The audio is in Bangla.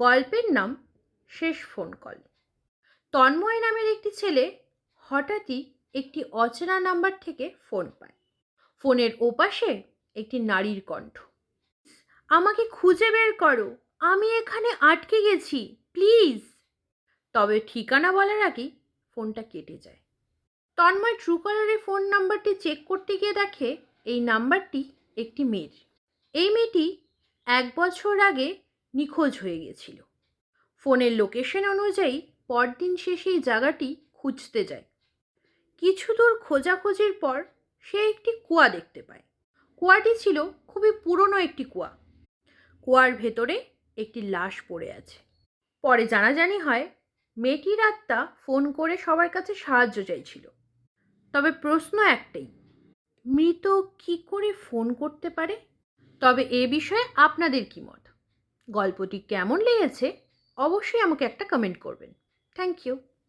গল্পের নাম শেষ ফোন কল। তন্ময় নামের একটি ছেলে হঠাৎই একটি অচেনা নাম্বার থেকে ফোন পায়। ফোনের ওপাশে একটি নারীর কণ্ঠ। আমাকে খুঁজে বের করো, আমি এখানে আটকে গেছি, প্লিজ। তবে ঠিকানা বলার আগেই ফোনটা কেটে যায়। তন্ময় ট্রুকলারে ফোন নাম্বারটি চেক করতে গিয়ে দেখে এই নাম্বারটি একটি মেয়ের। এই মেয়েটি 1 বছর আগে নিখোঁজ হয়ে গেছিল। ফোনের লোকেশন অনুযায়ী পরদিন সে সেই জায়গাটি খুঁজতে যায়। কিছু দূর খোঁজাখুঁজির পর সে একটি কুয়া দেখতে পায়। কুয়াটি ছিল খুবই পুরনো একটি কুয়া। কুয়ার ভেতরে একটি লাশ পড়ে আছে। পরে জানাজানি হয় মেয়েটির আত্মা ফোন করে সবার কাছে সাহায্য চাইছিল। তবে প্রশ্ন একটাই, মৃত কি করে ফোন করতে পারে? তবে এ বিষয়ে আপনাদের কি মত? গল্পটি কেমন লেগেছে অবশ্যই আমাকে একটা কমেন্ট করবেন। Thank you.